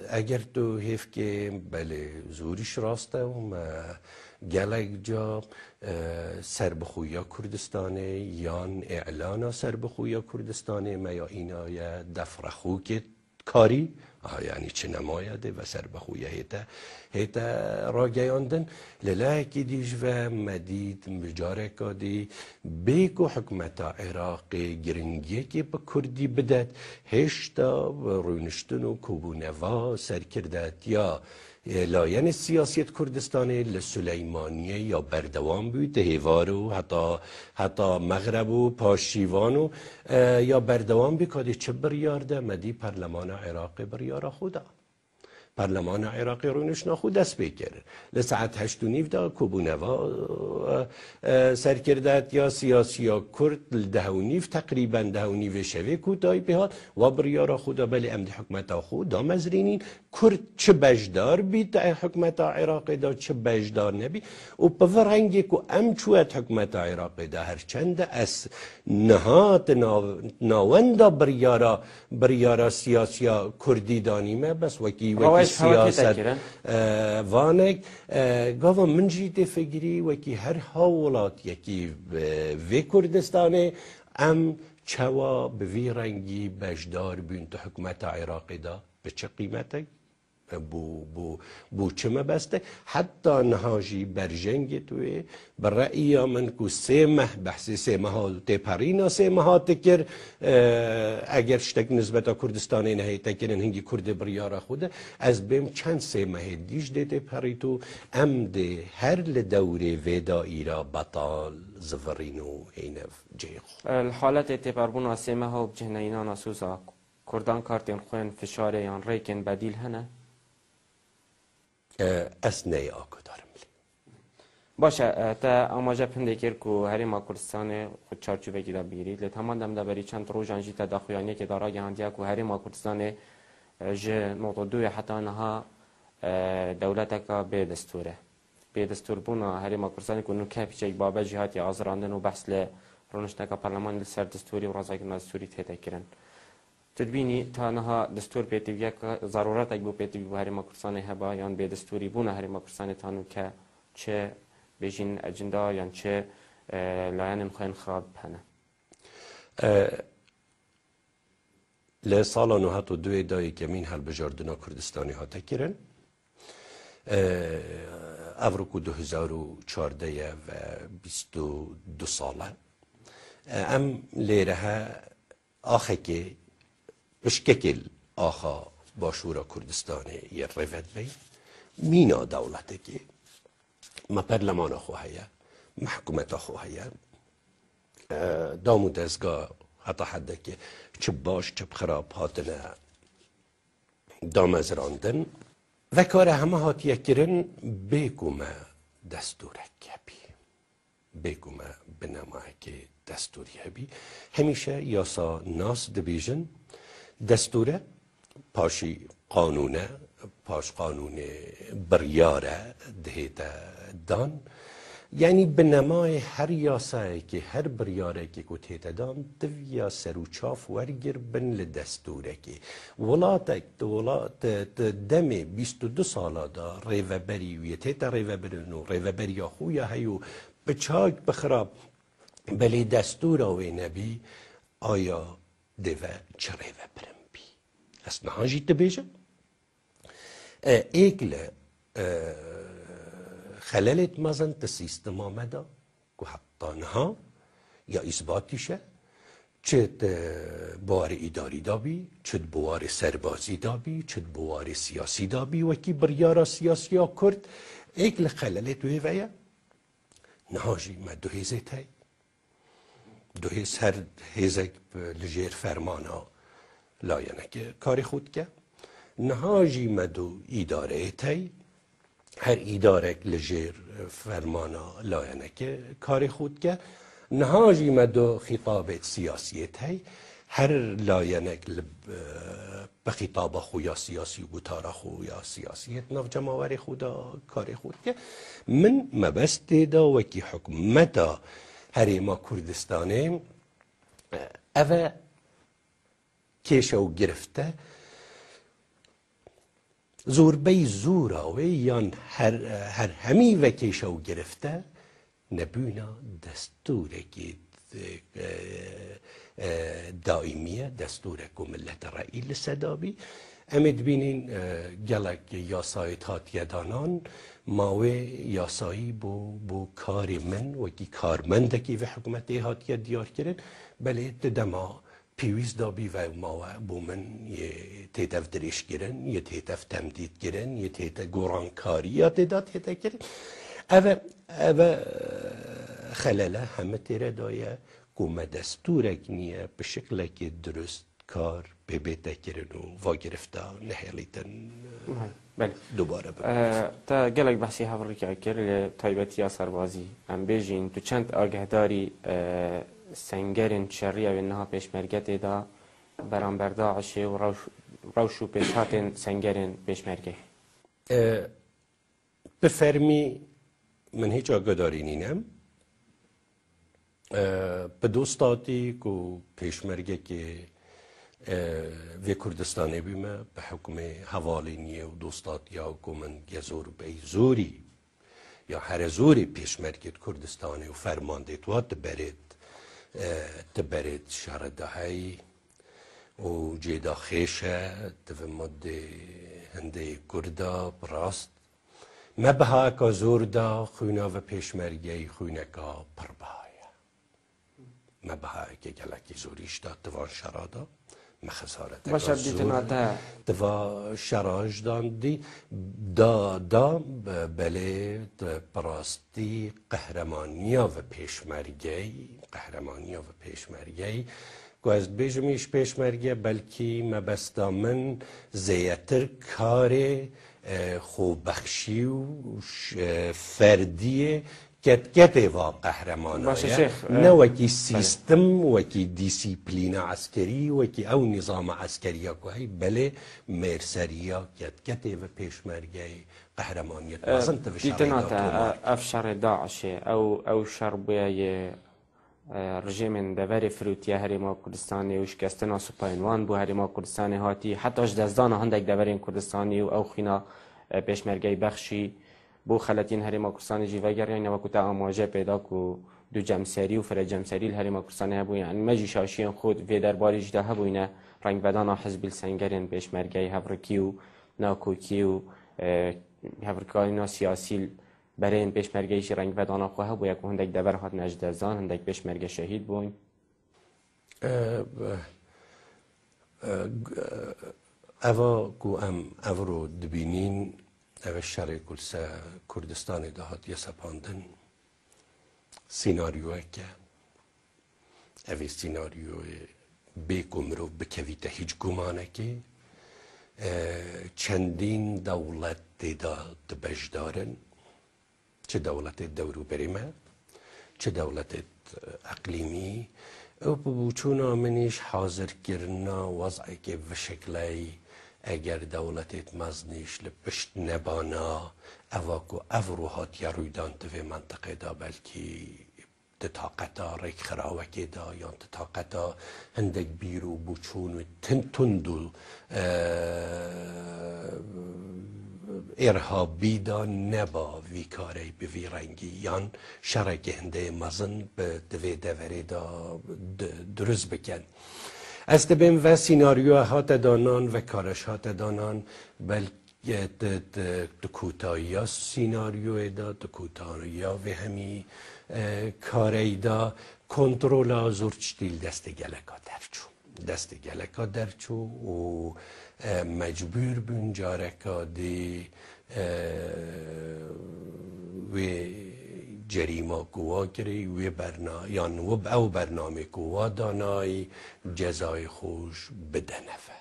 اگر تو حیف که بله زوریش راسته و گلک جا سربخویا کردستانه یان اعلانا سربخویا کردستانه ما یا اینا یا دفرخو که کاری یعنی چه نمایده و سربخویا هیتا را گیاندن للاکی دیش و مدید بجاره کادی بیکو حکمت عراق گرنگی که با کردی بدد هشتا رونشتن و کوبونوا سر کردد یا لاین سیاست کردستانی لسلیمانیه یا بردوام بود هیوارو حتی مغرب و پاشیوانو یا بردوام بکادی چه بریارده مدی پرلمان عراق بریار خودا پارلمان عراقی رونش نخود دست بکر لساعت 8:30 دا کوبونوا سر کردت یا سیاسی یا کرد 10:30 تقریبا 10:30 شوی کوتای بهات و بریارا خدا بلی امد حکمت خود دا مزرینین کرد چه بجدار بید حکمت عراقی دا چه بجدار نبی و بفرهنگی که امچوت حکمت عراقی دا هرچند از نهات ناوندا بریارا سیاسیا کردی دانیمه بس وکی سیاست وانک گاوا من جیت فکری وکی هر حالات یکی و کردستانه ام چوا به وی رنگی بجدار بین تو حکمت عراقی دا به چه قیمته بو چه مبسته حتی نهاجی برجنگ توی برای من کو سه ماه بحث سه ماه تپرینا سه ماه تکر اگر شتک نسبت کردستانی نهی تکرن هنگی کرد بریار خوده از بیم چند سه ماه دیش دیت پریتو امده هر لدوره ودایی را بطال زفرینو هینف جیخ الحالت تپربون سه ماه و بجهنینا ناسوزا کردان کارتین خوین فشار یان ریکن بدیل هنه اسنای آکو دارم باشه تا آماجه پنده کرد که هریم کردستان خود چارچوبه گیدا بگیرید لی تمام دم دبری چند روزان جی تداخلیانی که دارا گهاندیا که هریم کردستان جه نقطه دوی حتی نها دولت که به دستوره به دستور بونا هریم کردستان که نکه پیچه بابا جهات یا آزراندن و بحث ل رونشته که پارلمان سر دستوری و رازای که دستوری تهیه کردن تدبینی تا نها دستور پیتویه که ضرورت اگه بو پیتوی بو هریم کردستان هبا یا به دستوری بونا هریم کردستان تانو که چه بیشین اجندا یا چه لاین مخین خراب بهنه لسال نهات و دوی دایی که من هل بجاردنا کردستانی ها تکرن افروکو 2014 و 22 ساله ام لیره ها آخه که بشکل آخا باشورا کردستانی یه روید بی مینا دولته که ما پرلمان خواهیه محکومت خواهیه دامو دزگاه حتی حده که چه باش چه خراب هاتنه دامزراندن و کار همه هاتیه کرن بگومه دستوره کبی بگومه بنامه که دستوری هبی همیشه یاسا ناس دبیجن دستوره پاشی قانونه پاش قانون بریاره دهیتا دان یعنی به نمای هر یاسایی که هر بریاره که کتیتا دان دویا سروچاف ورگر بن لدستوره که ولات دم 22 ساله دا ریوبری ویتیتا ریوبرنو ریوبری خویا هیو بچاک بخراب بلی دستور آوی نبی آیا دوه چه ریوبرن بی اصلا جیت بیجه ایکل خلالت مازن تسیستم آمده که حتی نها یا اثباتیشه چه بوار اداری دابی چه بوار سربازی دابی چه بوار سیاسی دابی و کی بریارا سیاسی ها کرد ایکل خلالت ویویا نهاجی ما دو هیزه تای دو هیز هر هیزه لجیر فرمانا لایانه که کاری خود که نهاجی مدو اداره تای هر اداره لجیر فرمانا لایانه که کاری خود که نهاجی مدو خطابت سیاسی تای هر لایانه به خطاب خویا سیاسی و تارا خویا سیاسیت نف جماوری خودا کاری خود که من مبست دا وکی حکمتا هریما کردستانه اوه کشو گرفته زور بی زوراوی یان هر همی وکیشو گرفته نبونا دستوره که دائمیه دستوره که ملت رئی لسدابی امید بینین گلک یاسای هاتیه دانان ماوی یاسایی بو کاری من وکی کارمندکی و حکومتی هاتیه دیار کرن بله دما پیویز دابی و ماوی بو من یه تیتف دریش گرن یه تیتف تمدید گرن یه تیتف گورانکاری یا تیتا گرن اوه خلاله همه تیره دایه گومه دستورک نیه به شکل که درست کار به بیته کرن و واگرفته نهیلیتن دوباره تا گلک بحثی هفری که اکر تایبتی سربازی هم بیجین تو چند آگهداری سنگرین شریعه و نها پیشمرگت دا برانبر داعشه و روش و پیشهات سنگرین پیشمرگه بفرمی من هیچ آگهداری نینم به دوستاتی که پیشمرگه که وی کردستانی بیمه به حکم حوالی نیه و دوستات یا که من گزور به زوری یا هر زوری پیشمرگه کردستانی و فرمانده تو تبرید شرده های و جیدا خیشه دو مده هنده کرده براست مبها که زور دا خونه و پیشمرگه خونه که پربایه مبها که گلکی زوریش دا دوان شرادا مخسارت باشه دیتناتا دوا شراج داندی دا بله براستی قهرمانیا و پیشمرگی که از بیجمیش پیشمرگی بلکی مبستا من زیتر کار خوبخشی و فردیه کت و قهرمانایه نه وکی سیستم وکی دیسیپلین عسکری وکی او نظام عسکری که بله مرسریا کت و پیشمرگی قهرمانیت وزن دیتناتا افشار داعش او شربیه رژیم دور فروتیه هریما کردستانی و شکستنا سپاینوان بو هریما کردستانی هاتی حتی اجدازدان هندک دورین کردستانی و او خینا پیشمرگی بخشی بو خلاتین هریما کردستانی جیوه گریان و کتا آماجه پیدا که دو جمسری و فرد جمسری الهریما کردستانی هبو یعنی مجی شاشین خود وی درباری جدا هبو اینه رنگ بدانا حزب السنگرین پیشمرگی هفرکی و ناکوکی و هفرکاینا سیاسی برای پیشمرگیش رنگ بدانا خو هبو یک هندک دور هات نجدزان هندک پیشمرگ شهید بوین اوا کو او رو دبینین او شرع کردستان دهات سپاندن سیناریوه که او سیناریوه بیکم رو بکویته هیچ گمانه که چندین دولت دیدا دبجدارن چه دولت دورو بریمه چه دولت اقلیمی او بچون آمنیش حاضر کرنا وضعی که به شکلی اگر دولتت مزنیش لپشت نبانا اواکو افروهات یا رویدان توی منطقه دا بلکی تطاقتا ریک خراوکی دا یا تطاقتا هندک بیرو بچون تندو ارهابی دا نبا وی کاری به وی رنگی یان شرک هنده مزن به دوی دوری دا درست بکن از دبیم و سیناریو هات دانان و کارش هات دانان بلکه دکوتایی سیناریو دا دکوتایی و همی کاری دا کنترل آزور چتیل دست گلکا درچو و مجبور بون جارکا دی و جریمه گوا کری و یان و او برنامه گوا دانای جزای خوش بدنفه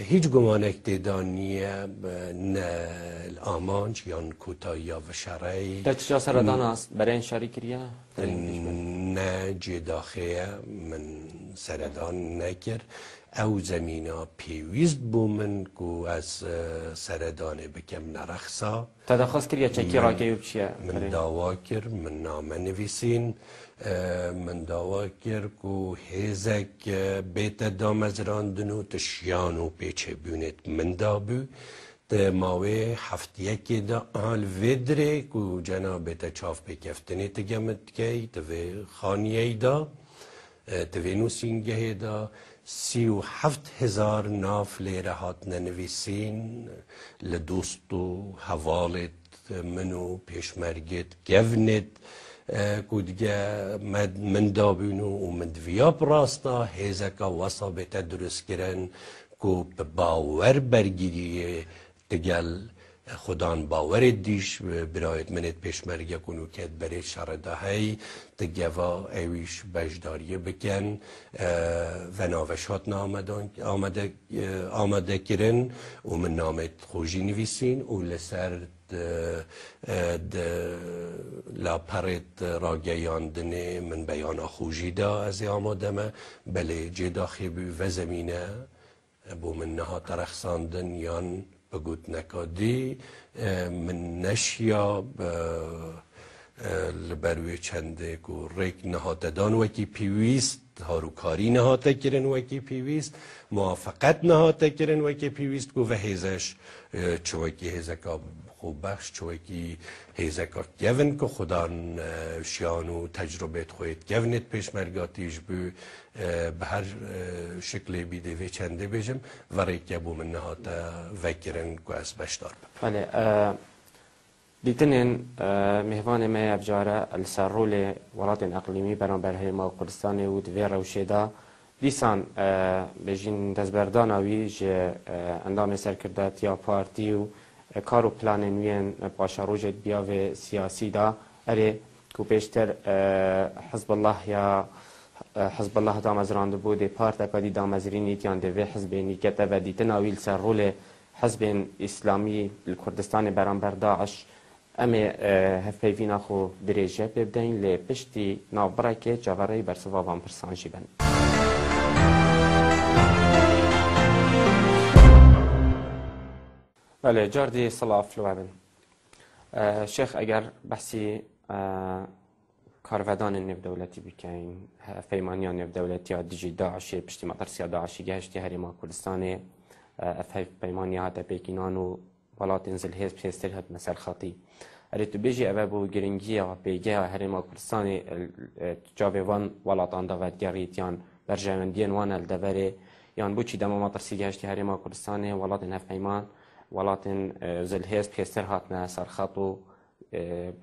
هیچ گمانک دیدانیه نه الامانج یان کوتایی و شرعی در چجا سردان است برای این شریک کریه؟ نه جداخیه من سردان نکر او زمینا پیویست بو من کو از سردانه بکم نرخصا تدخواست کریه چکی راکه بچیه؟ من داوا کر من نامه نویسین من داوا کر کو هیزک بیت دامزراندنو تشیانو پیچه بونت من دابو ماوی هفتیه که دا آل ویدره که جناب تچاف بکفتنی تگمت که توی خانیه دا توی نوسینگه دا 37,000 ناف لیره هات ننویسین لدوست و حوالت منو پیشمرگت گونت کودگه من دابینو و من دویا براستا هیزکا واسا بیتا درست کرن که باور برگیریه تگل خودان باور دیش برایت منت پیشمرگه کنو که برای شرده های تگوا ایویش بجداریه بکن و ناوشات آمده کرن و من نامت خوشی نویسین و لسر لا پرت راگیاندن من بیان خوشی دا از آماده ما بله جدا خیبی و زمینه بو من نها ترخصاندن یان بگوت نکادی من نشیا لبروی چنده که ریک نهاته دان وکی پیویست هاروکاری نهاته کرن وکی پیویست موافقت نهاته کرن وکی پیویست که و هیزش چوکی هیزکا خوب بخش چوکی هیزکا گون که خودان شیانو تجربه خواهید گونت پیشمرگاتیش به هر شکلی بیده و چنده بیجم و ریکه بو من نهاته وکرن که از بشدار بله دیتنین مهوان ما افجاره السرول ولات اقلیمی برانبر ما کردستان و دوی روشیدا دیسان بجین دزبردان آوی جه اندام سرکردات یا پارتی و کارو پلان نوین پاشا روجت بیاوه سیاسی دا اره که پیشتر حزب الله یا حزب الله دامزرانده بوده پارتا کدی دامزرینیت یان دوی حزب نیکته و دیتن آویل سرول حزب اسلامی کردستان برانبر داعش امی هفپیوینا خو دریجه ببدین لی پشتی نابرا که جواره برسوا وان پرسانجی بند. بله جاردی صلاح فلوه بند. شیخ اگر بحثی کارودان نف دولتی بکن هفپیمانیان نف دولتی ها دیجی داعشی پشتی مطرسی داعشی گهشتی هریما کردستان هفپیمانی ها تپیکینان و ولات انزل هیز پیستر هات مسر خاطی اری تو بیجی اوه بو گرنگی ها پیگه ها هرما کردستانی جاوه وان ولاتان داوت گریت یان برجامندین وان الدوره یان بو چی دمو مطرسی گهشتی هرما کردستانی ولات هفپیمان ولات انزل هیز پیستر هات مسر خاطو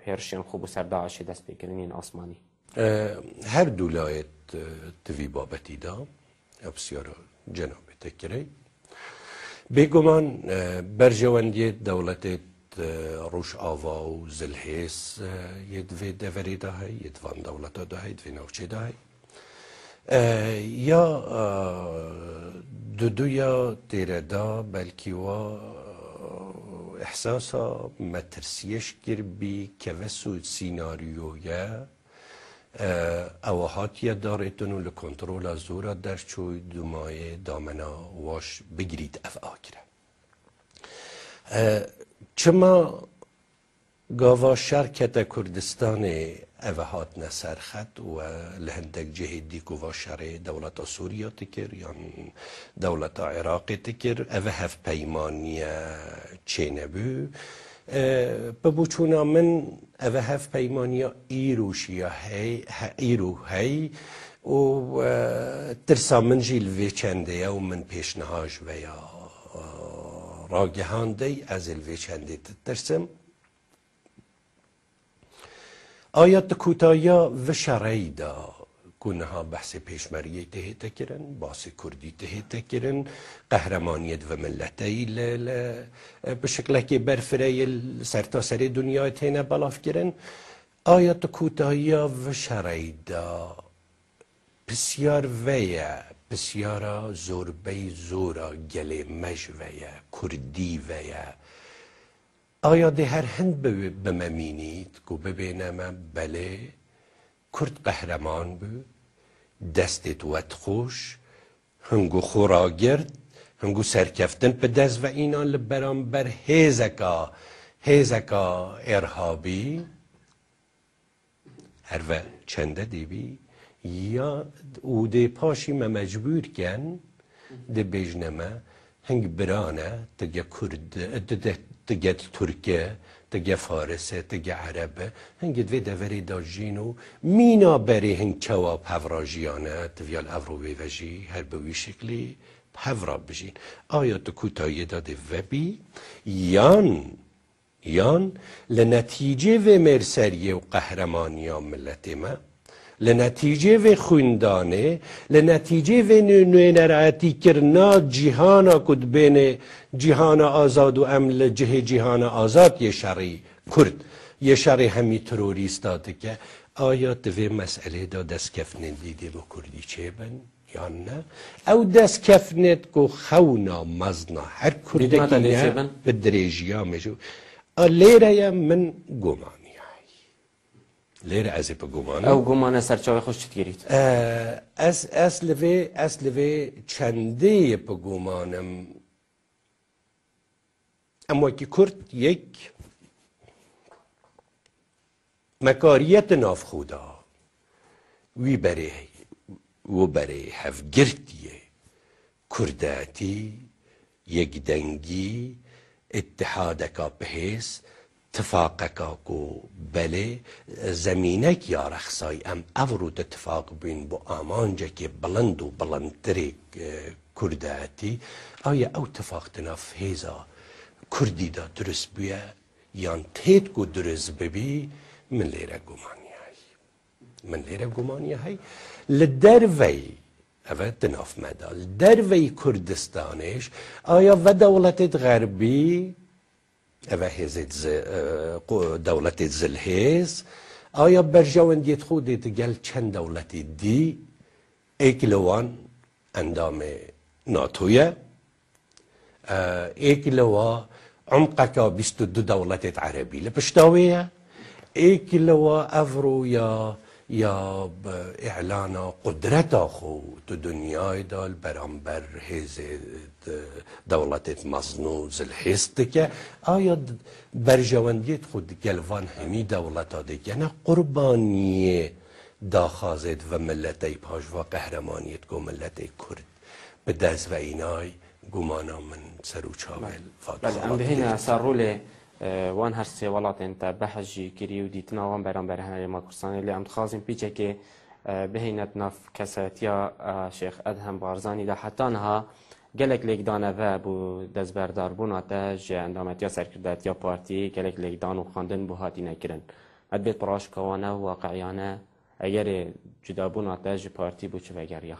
هرشین خوب و سرداعشی دست بگرنین آسمانی هر دولایت توی بابتی دا بسیار جناب تکره بگمان برجواندی دولت روش آوا و زلهیس یدوی دوری دا های یدوان دولت دا های یدوی نوچه دا های یا دویا تیره دا بلکی و احساسا مترسیش گر بی که وسو سیناریویا اوهاتیه دارتونو لکنترول زورا در چوی دومای دامنا واش بگیرید اف آگره چما گاوا شرکت کردستان اوهات نسرخت و لهندک جهدی که و شر دولت سوریا تکر یا دولت عراق تکر اوه هف پیمانی چینه بو ببوچونا من اوه هف پیمانی ایروشیا ایرو هی و ترسا من جیل وی چنده و من پیشنهاج و یا راگهانده از الوی چنده ترسم آیات کوتایا و شرعی دا کنها بحث پیشمریه تهیته کرن باس کردی تهیته کرن قهرمانیت و ملتی به شکل که برفره سرتا سر دنیا تینه بلاف کرن آیات کوتایا و شرعی دا بسیار ویا بسیارا زوربی زورا گلی مج ویا کردی ویا آیا ده هر هند بممینید که ببینم بله کرد قهرمان بود دستت وقت خوش هنگو خوراگرد هنگو سرکفتن به دست و اینان لبران بر هیزکا ارهابی هر و چنده دیبی یا او ده پاشی ما مجبور کن ده بجنمه هنگ برانه تگه کرد تگه ترکیه تگه فارسه تگه عربه هنگ دوی دوری دا جینو مینا بری هنگ چوا پوراجیانه تویال افروی وجی هر بوی شکلی پورا بجین آیا تو کوتایی داده و بی یان لنتیجه و مرسریه و قهرمانی ملت ما لنتیجه و خوندانه لنتیجه و نوینرعاتی کرنا جهانا کد بین جهان آزاد و امل جهان آزاد یه شرعی کرد یه شرعی همی تروریستاته که آیا دوی مسئله دا دست کفنن دیده با کردی چه بن یا نه او دست کفنت کو خونا مزنا هر کردکی نه به دریجیا مجو لیره من گمانی لیره از به گمانه او گمانه سرچاوی خوش چید گیرید اصل و چنده به گمانم اما که کرد یک مکاریت ناف خدا وی بره هفگرتیه کرداتی یک دنگی اتحادکا بهیس اتفاقکا کو بله زمینک یا رخصای ام افرود اتفاق بین بو آمانجا که بلند و بلندتری کرداتی آیا او اتفاق تناف هیزا کردی دا درست بیا یان تید کو درست ببی من لیره گمانی های لدروی اوه تناف مدال دروی کردستانش آیا و دولت غربی اوه دولت زلهیز آیا برجواندیت خودت گل چند دولت دی ایکلوان اندام ناتویه ایکلوا عمقکا 22 دولت عربی لپشتاویه ایکلوا افرو یا اعلان قدرت خو تو دنیای دال برانبر هیز دولت مزنو زلحیست که آیا برجواندیت خود گلوان همی دولت ها دیگه نه قربانی داخازد و ملتی پاش و قهرمانیت گو ملتی کرد به دست و اینای گمانا من سرو چاول بله ام بهین اثر رول وان هر سه ولات انت بحجی کری و دیتنا وان برام برهنه ما کردستان اللي ام تخازن پیچه که بهینت ناف کساتیا شیخ ادهم بارزانی دا حتی نها گلک لیک دانه و بو دزبردار بوناتا جه اندامتیا سرکرداتیا پارتی گلک لیک دان و خواندن بو هاتی نکرن ادبیت براش کوانه و واقعیانه اگر جدا بوناتا جه پارتی بو چه بگریا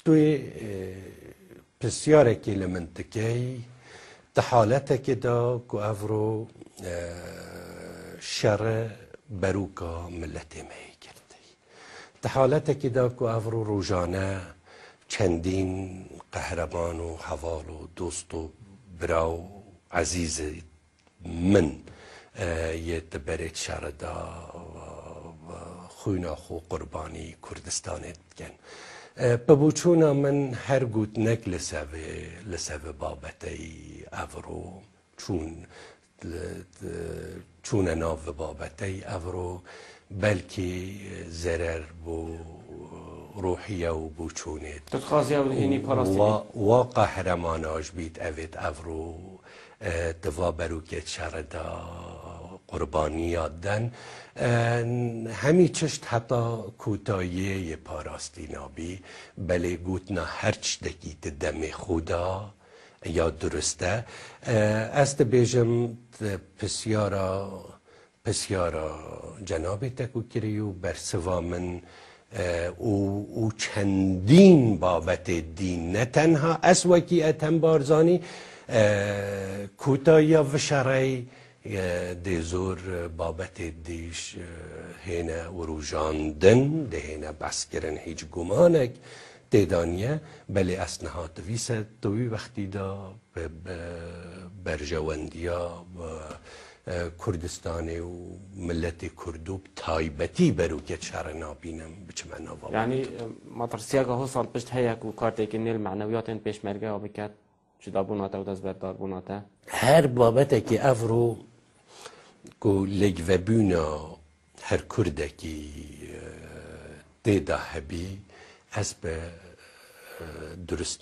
توی بسیاره که لمنطقی تحالته دا که افرو شر بروکا ملتی می کرده تحالته دا که افرو روزانه چندین قهرمان و حوال و دوست و براو عزیز من یه تبرید شر دا خوینا خو قربانی کردستانت کن ببوچونا من هر گوت نک لسوه بابتی افرو چون ناف بابتی افرو بلکی ضرر بو روحیه و بوچونت تتخاذی او دهینی پاراستی و قهرماناش بیت اوید افرو دوا بروکت شردا قربانیات دن همی چشت حتی کوتاییه پاراستی نابی بله گوتنا هرچ دکیت دم خدا یا درسته است بیجم پسیارا جنابی تکو کریو برسوا من او چندین بابت دین نه تنها از وکی اتم بارزانی کوتایا و شرعی دی زور بابت دیش هینه و روژاندن ده هینه بس کرن هیچ گمانک دیدانیه بلی اسنها تویسه توی وقتی دا برجواندیا و کردستانی و ملت کردوب تایبتی برو که شهر نابینم بچه معنا بابا یعنی مطرسیاگه هو سال پشت هیک و کارتی که نیل معنویات پیش مرگه و بکت جدا بوناته و دست بردار بوناته هر بابته که افرو کو لگ و بونا هر کرده که دیده هبی از به درست